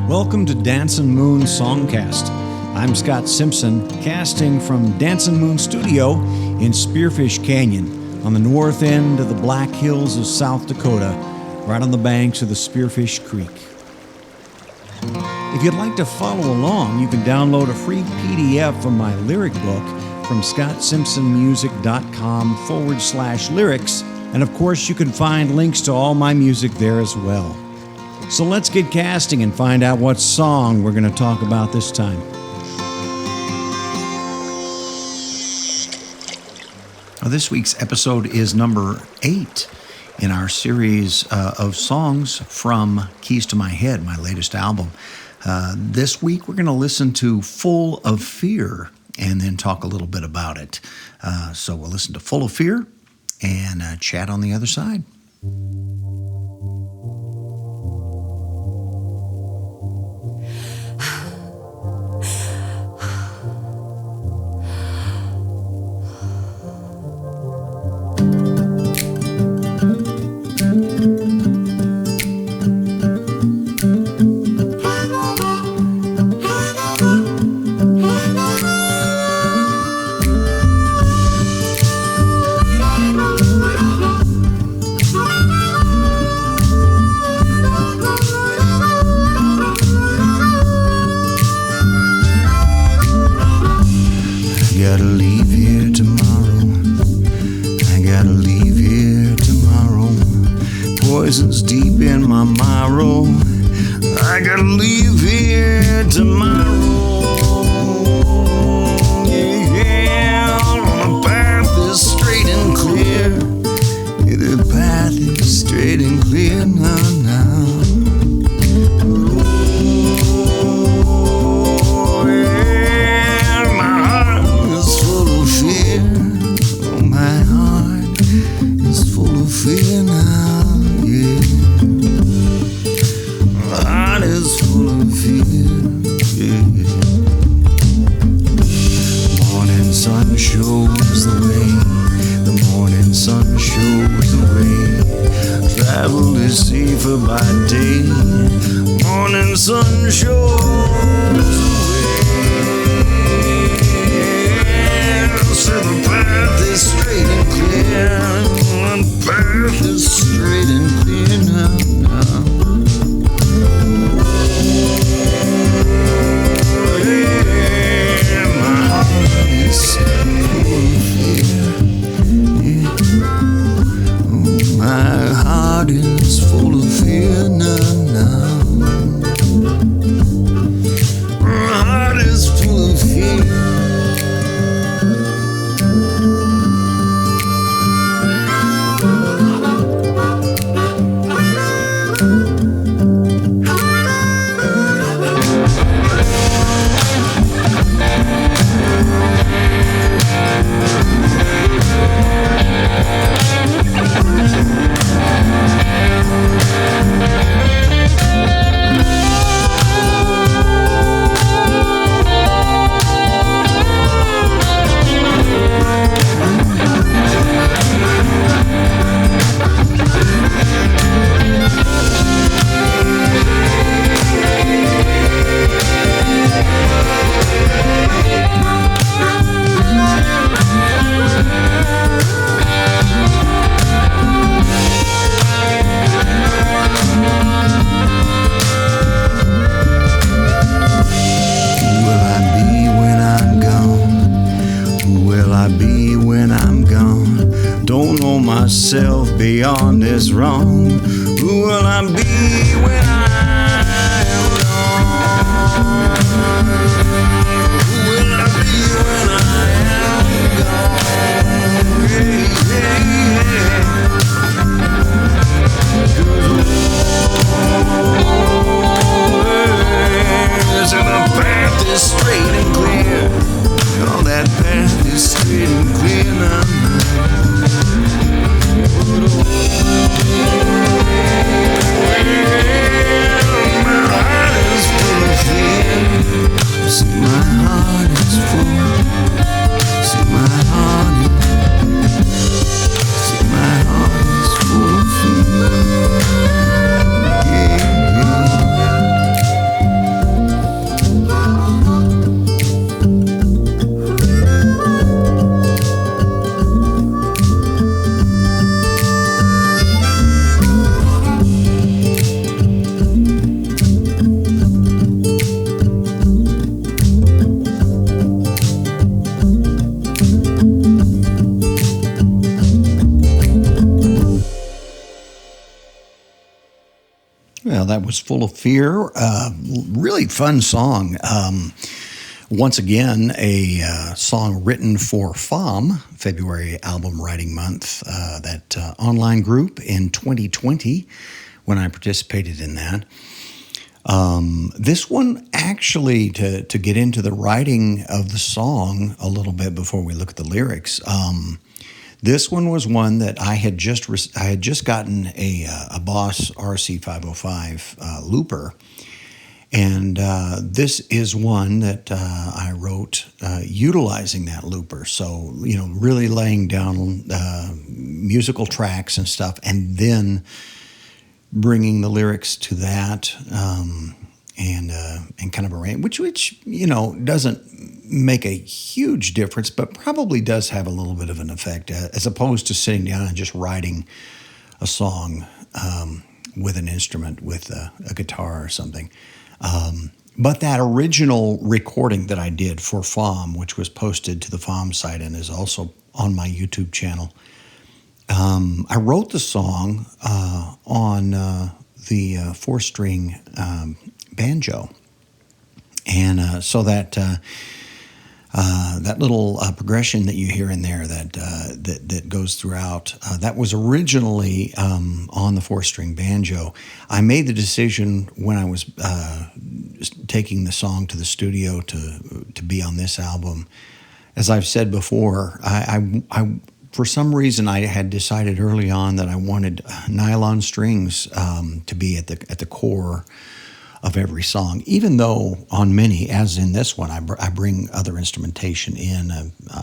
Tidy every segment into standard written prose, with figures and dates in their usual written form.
Welcome to Dancin Moon Songcast. I'm Scott Simpson, casting from Dancin Moon Studio in Spearfish Canyon on the north end of the Black Hills of South Dakota, right on the banks of the Spearfish Creek. If you'd like to follow along, you can download a free PDF of my lyric book from scottsimpsonmusic.com/lyrics, and of course you can find links to all my music there as well. So let's get casting and find out what song we're going to talk about this time. Well, this week's episode is number 8 in our series of songs from Keys to My Head, my latest album. This week we're going to listen to Full of Fear and then talk a little bit about it. So we'll listen to Full of Fear and chat on the other side. Poison's deep in my marrow. I gotta leave here tomorrow. Yeah, the path is straight and clear. The path is straight and clear now. Oh, yeah, my heart is full of fear. Oh, my heart is full of fear now. Sun shows the way, the morning sun shows the way. Travel is safer by day, morning sun shows the way. So the path is straight and clear, the path is straight and clear now. My heart is full of fear now. My heart is full of fear. Myself beyond is wrong. Who will I be when I am gone? Who will I be when I am gone? So the path is straight and clear. Oh, that path is straight and clear now. Well, that was Full of Fear. Really fun song. Once again, a song written for FOM, February Album Writing Month, that online group in 2020 when I participated in that. This one actually, to get into the writing of the song a little bit before we look at the lyrics, this one was one that I had just gotten a Boss RC505 looper. And this is one that I wrote utilizing that looper. So, really laying down musical tracks and stuff, and then bringing the lyrics to that and kind of arrange, which doesn't make a huge difference, but probably does have a little bit of an effect, as opposed to sitting down and just writing a song with an instrument, with a guitar or something. But that original recording that I did for FOM, which was posted to the FOM site and is also on my YouTube channel, I wrote the song on the 4-string banjo. And so that little progression that you hear in there that goes throughout, that was originally on the 4-string banjo. I made the decision when I was taking the song to the studio to be on this album. As I've said before, I for some reason I had decided early on that I wanted nylon strings to be at the core of every song, even though on many, as in this one, I bring other instrumentation in,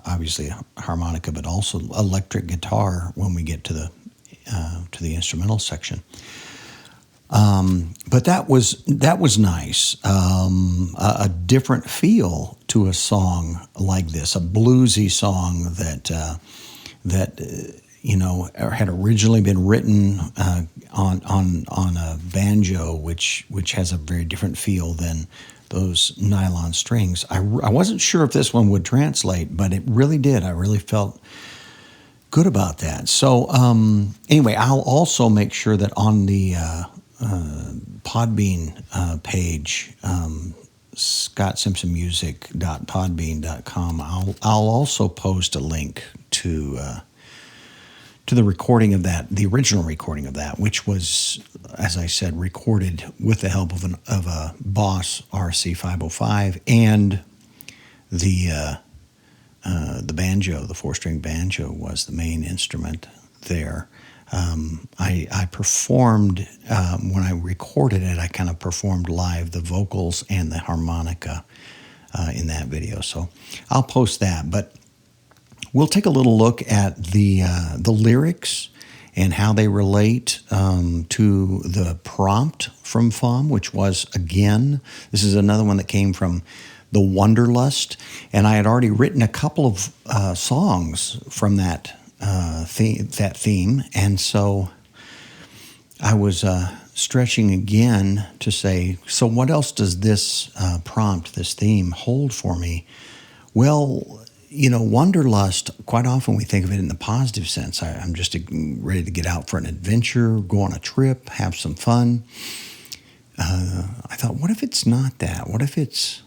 obviously a harmonica, but also electric guitar when we get to the instrumental section. But that was nice, a different feel to a song like this, a bluesy song that had originally been written on a banjo, which has a very different feel than those nylon strings. I wasn't sure if this one would translate, but it really did. I really felt good about that. So anyway, I'll also make sure that on the Podbean page, ScottSimpsonMusic.podbean.com, I'll also post a link to the recording of that, the original recording of that, which was, as I said, recorded with the help of a Boss RC505 and the banjo, the 4-string banjo was the main instrument there. I performed, when I recorded it, I kind of performed live the vocals and the harmonica in that video. So I'll post that, but we'll take a little look at the lyrics and how they relate to the prompt from FOM, which was, again, this is another one that came from the Wanderlust, and I had already written a couple of songs from that theme, and so I was stretching again to say, so what else does this prompt, this theme, hold for me? Well, Wanderlust, quite often we think of it in the positive sense. I'm just ready to get out for an adventure, go on a trip, have some fun. I thought, what if it's not that? What if it's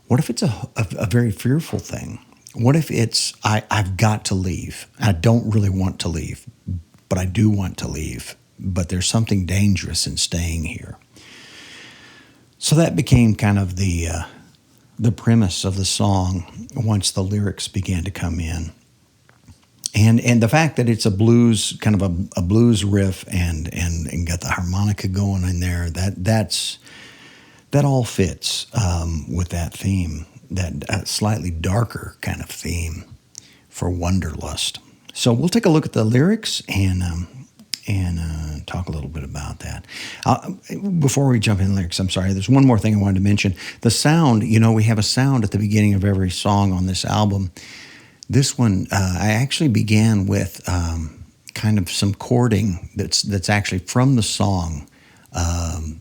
a very fearful thing? What if it's, I've got to leave. I don't really want to leave, but I do want to leave. But there's something dangerous in staying here. So that became kind of the premise of the song once the lyrics began to come in. And the fact that it's a blues, kind of a blues riff and got the harmonica going in there, that all fits with that theme, that slightly darker kind of theme for Wanderlust. So we'll take a look at the lyrics and talk a little bit about that. Before we jump in the lyrics, I'm sorry, there's one more thing I wanted to mention. The sound, we have a sound at the beginning of every song on this album. This one, I actually began with kind of some chording that's actually from the song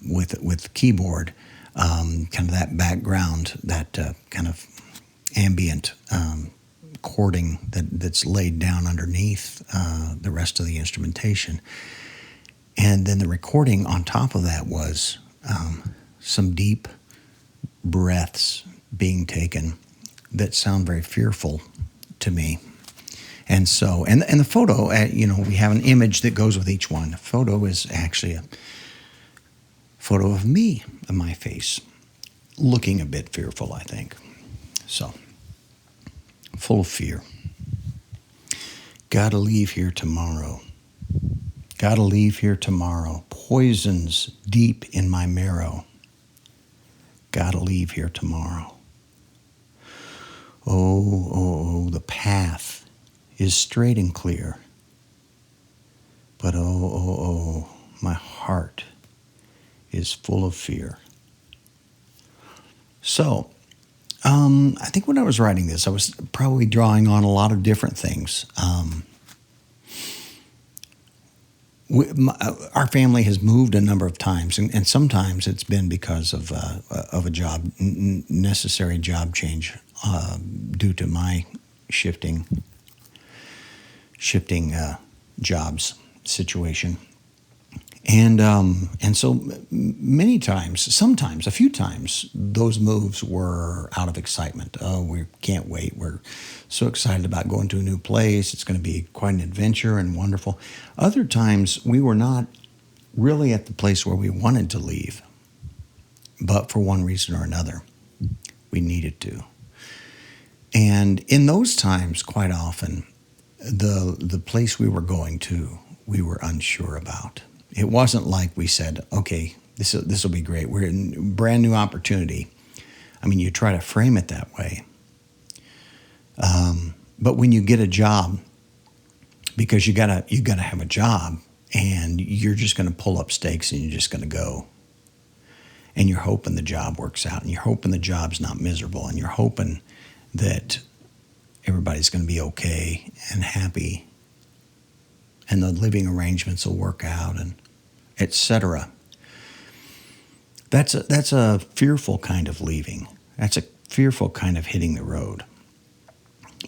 with keyboard, kind of that background, that kind of ambient chording that's laid down underneath the rest of the instrumentation. And then the recording on top of that was some deep breaths being taken that sound very fearful to me. And so, and the photo, we have an image that goes with each one. The photo is actually a photo of me, of my face, looking a bit fearful, I think. So, full of fear. Gotta leave here tomorrow. Gotta leave here tomorrow. Poisons deep in my marrow. Gotta leave here tomorrow. Oh, the path is straight and clear. But oh, my heart is full of fear. So, I think when I was writing this, I was probably drawing on a lot of different things. Our family has moved a number of times, and sometimes it's been because of a job, necessary job change due to my shifting jobs situation. And so many times, sometimes, a few times, those moves were out of excitement. Oh, we can't wait. We're so excited about going to a new place. It's going to be quite an adventure and wonderful. Other times, we were not really at the place where we wanted to leave, but for one reason or another, we needed to. And in those times, quite often, the place we were going to, we were unsure about. It wasn't like we said, okay, this will be great. We're in a brand new opportunity. I mean, you try to frame it that way. But when you get a job, because you gotta have a job, and you're just going to pull up stakes and you're just going to go. And you're hoping the job works out, and you're hoping the job's not miserable, and you're hoping that everybody's going to be okay and happy, and the living arrangements will work out, and etc. That's a fearful kind of leaving. That's a fearful kind of hitting the road.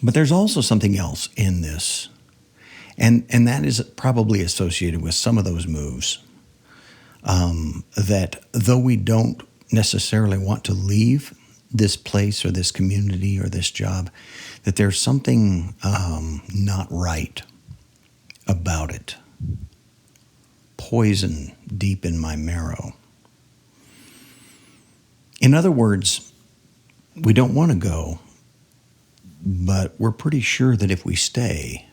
But there's also something else in this, and that is probably associated with some of those moves, that though we don't necessarily want to leave this place or this community or this job, that there's something not right about it. Poison deep in my marrow. In other words, we don't want to go, but we're pretty sure that if we stay,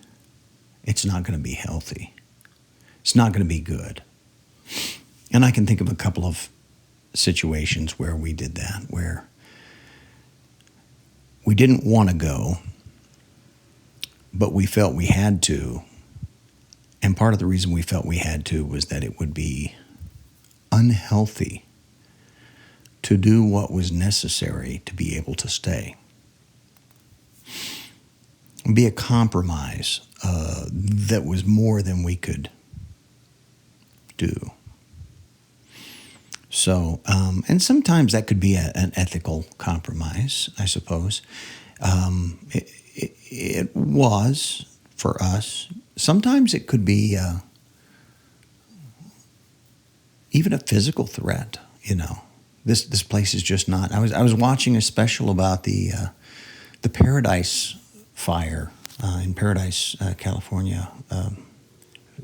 it's not going to be healthy. It's not going to be good. And I can think of a couple of situations where we did that, where we didn't want to go, but we felt we had to. And part of the reason we felt we had to was that it would be unhealthy to do what was necessary to be able to stay. It would be a compromise that was more than we could do. So, and sometimes that could be an ethical compromise, I suppose. It was for us. Sometimes it could be even a physical threat. This place is just not. I was watching a special about the Paradise Fire in Paradise, California, a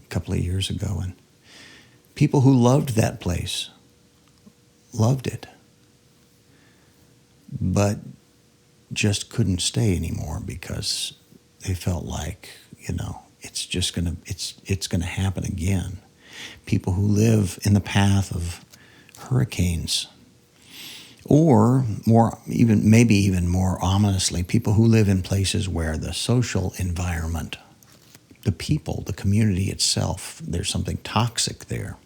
couple of years ago, and people who loved that place loved it, but just couldn't stay anymore because they felt like, it's gonna happen again. People who live in the path of hurricanes, or maybe even more ominously, people who live in places where the social environment, the people, the community itself, there's something toxic there.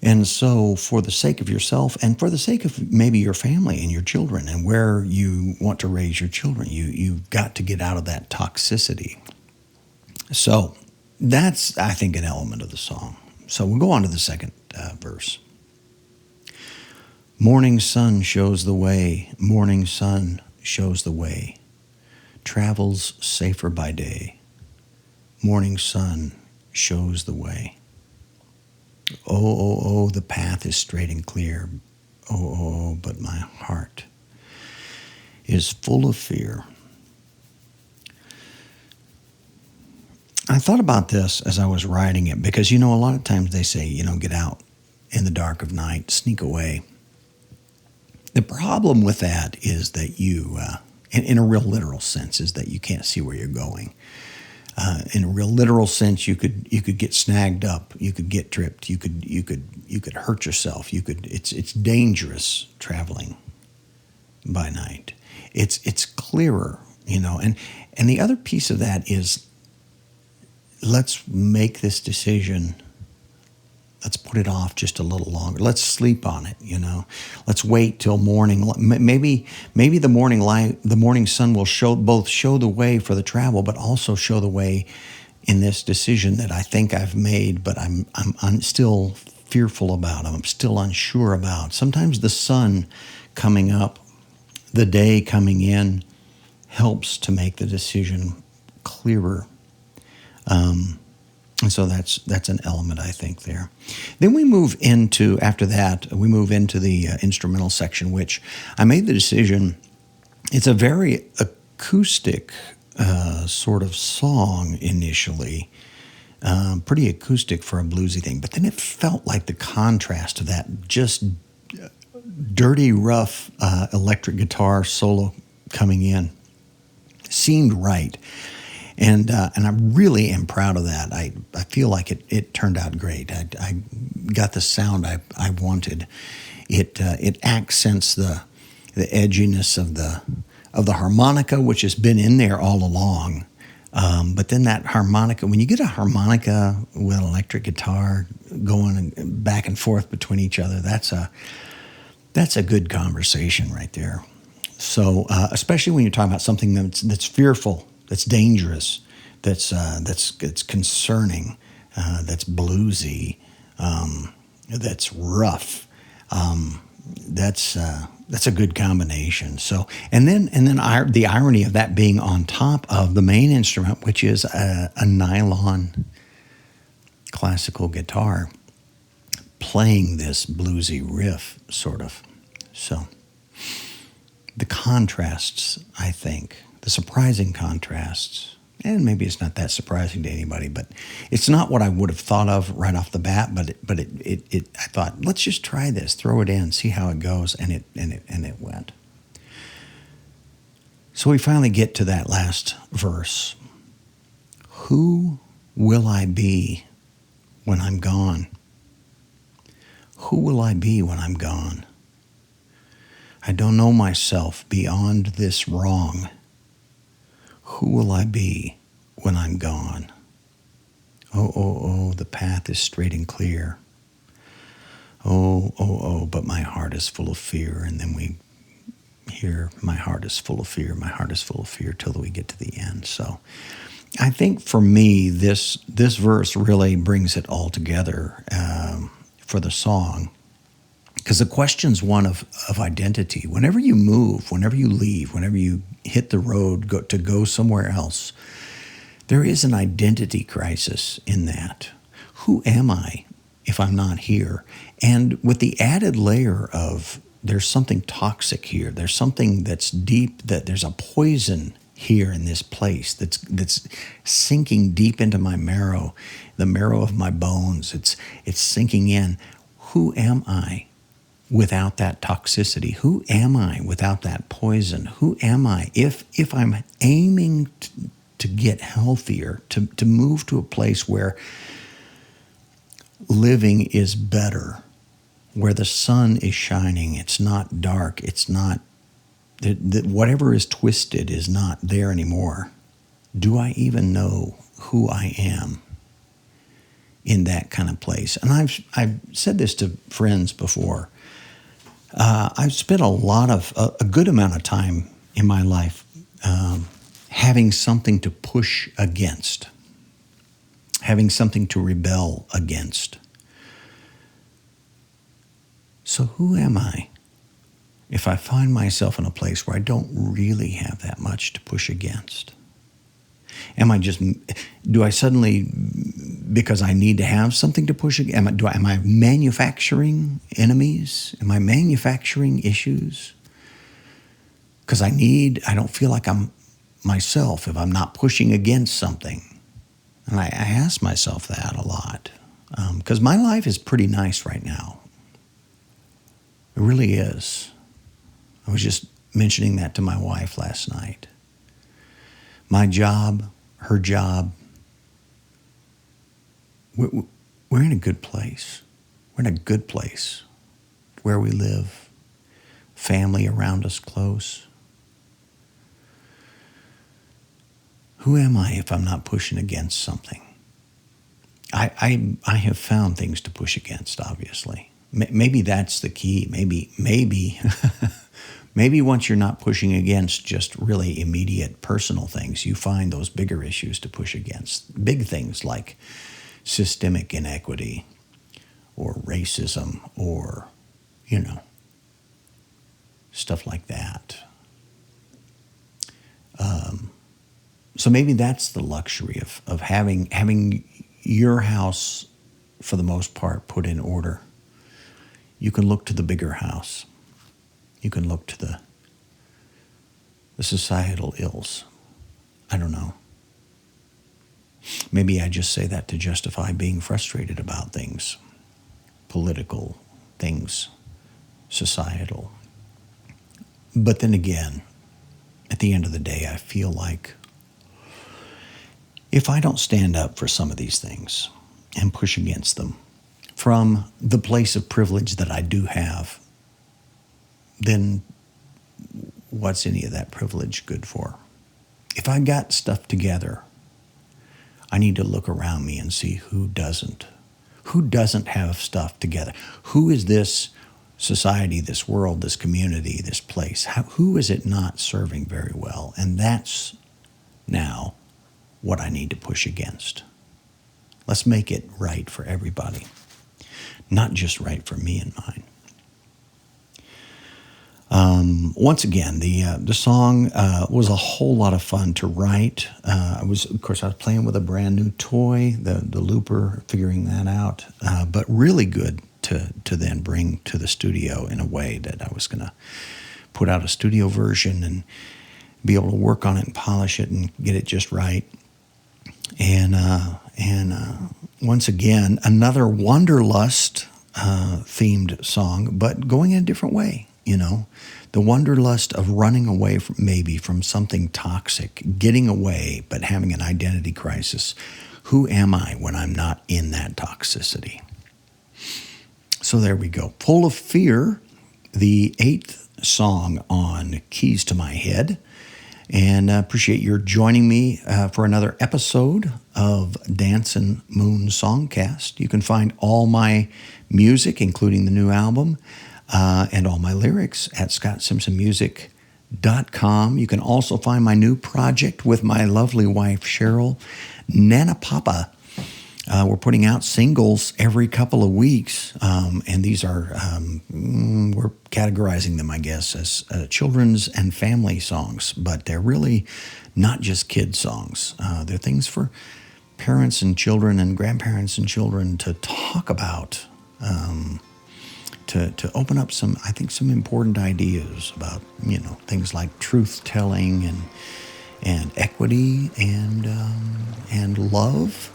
And so for the sake of yourself and for the sake of maybe your family and your children and where you want to raise your children, you've got to get out of that toxicity. So that's, I think, an element of the song. So we'll go on to the second verse. Morning sun shows the way, morning sun shows the way, travels safer by day. Morning sun shows the way. Oh, the path is straight and clear. But my heart is full of fear. I thought about this as I was writing it because, a lot of times they say, get out in the dark of night, sneak away. The problem with that is that you, in a real literal sense, is that you can't see where you're going. In a real literal sense, you could get snagged up, you could get tripped, you could hurt yourself. It's dangerous traveling by night. It's clearer, and the other piece of that is, let's make this decision. Let's put it off just a little longer. Let's sleep on it, Let's wait till morning. Maybe the morning light, the morning sun will show the way for the travel, but also show the way in this decision that I think I've made, but I'm still fearful about. I'm still unsure about. Sometimes the sun coming up, the day coming in, helps to make the decision clearer. And so that's an element, I think, there. Then after that, we move into the instrumental section, which I made the decision. It's a very acoustic sort of song initially, pretty acoustic for a bluesy thing. But then it felt like the contrast of that just dirty, rough electric guitar solo coming in seemed right. And I really am proud of that. I feel like it turned out great. I got the sound I wanted. It accents the edginess of the harmonica, which has been in there all along. But then that harmonica, when you get a harmonica with an electric guitar going back and forth between each other, that's a good conversation right there. So especially when you're talking about something that's fearful, that's dangerous, that's concerning, that's bluesy, that's rough. That's a good combination. So, and then the irony of that being on top of the main instrument, which is a nylon classical guitar playing this bluesy riff, sort of. So, the contrasts, I think. The surprising contrasts, and maybe it's not that surprising to anybody, but it's not what I would have thought of right off the bat. But I thought, let's just try this, throw it in, see how it goes, and it went. So we finally get to that last verse. Who will I be when I'm gone? Who will I be when I'm gone? I don't know myself beyond this wrong. Who will I be when I'm gone? Oh, the path is straight and clear. Oh, but my heart is full of fear. And then we hear, my heart is full of fear, my heart is full of fear, till we get to the end. So I think for me, this verse really brings it all together for the song. Because the question's one of identity. Whenever you move, whenever you leave, whenever you hit the road to go somewhere else, there is an identity crisis in that. Who am I if I'm not here? And with the added layer of there's something toxic here, there's something that's deep, that there's a poison here in this place that's sinking deep into my marrow, the marrow of my bones. It's sinking in. Who am I without that toxicity? Who am I without that poison? Who am I if I'm aiming to get healthier, to move to a place where living is better, where the sun is shining, it's not dark, it's not, whatever is twisted is not there anymore? Do I even know who I am in that kind of place? And I've said this to friends before. I've spent a good amount of time in my life having something to push against, having something to rebel against. So who am I if I find myself in a place where I don't really have that much to push against? Do I suddenly because I need to have something to push against? Am I manufacturing enemies? Am I manufacturing issues? Because I don't feel like I'm myself if I'm not pushing against something. And I ask myself that a lot. Because my life is pretty nice right now. It really is. I was just mentioning that to my wife last night. My job, her job, we're in a good place. We're in a good place where we live. Family around us close. Who am I if I'm not pushing against something? I have found things to push against, obviously. Maybe that's the key. Maybe once you're not pushing against just really immediate personal things, you find those bigger issues to push against. Big things like systemic inequity or racism or, stuff like that. So maybe that's the luxury of having your house, for the most part, put in order. You can look to the bigger house. You can look to the societal ills. I don't know. Maybe I just say that to justify being frustrated about things, political things, societal. But then again, at the end of the day, I feel like if I don't stand up for some of these things and push against them from the place of privilege that I do have, then what's any of that privilege good for? If I got stuff together, I need to look around me and see who doesn't. Who doesn't have stuff together? Who is this society, this world, this community, this place? Who is it not serving very well? And that's now what I need to push against. Let's make it right for everybody, not just right for me and mine. Once again, the song was a whole lot of fun to write. I was playing with a brand new toy, the looper, figuring that out, but really good to then bring to the studio in a way that I was going to put out a studio version and be able to work on it and polish it and get it just right. And once again, another Wanderlust themed song, but going in a different way, the wanderlust of running away from something toxic, getting away, but having an identity crisis. Who am I when I'm not in that toxicity? So there we go. Full of Fear, the 8th song on Keys to My Head. And appreciate your joining me for another episode of Dancin Moon Songcast. You can find all my music, including the new album, and all my lyrics at scottsimsonmusic.com. You can also find my new project with my lovely wife, Cheryl, Nana Papa. We're putting out singles every couple of weeks, and these are, we're categorizing them, I guess, as children's and family songs, but they're really not just kids' songs. They're things for parents and children and grandparents and children to talk about, to open up some important ideas about, things like truth-telling and equity and love.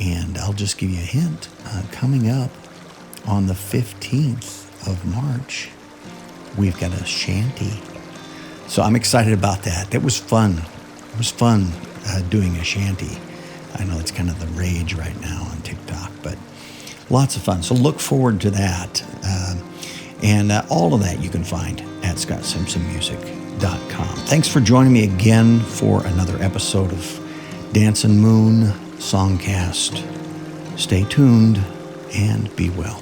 And I'll just give you a hint. Coming up on the 15th of March, we've got a shanty. So I'm excited about that. It was fun. It was fun doing a shanty. I know it's kind of the rage right now on TikTok, but lots of fun. So look forward to that. And all of that you can find at scottsimsonmusic.com. Thanks for joining me again for another episode of Dancin Moon Songcast. Stay tuned and be well.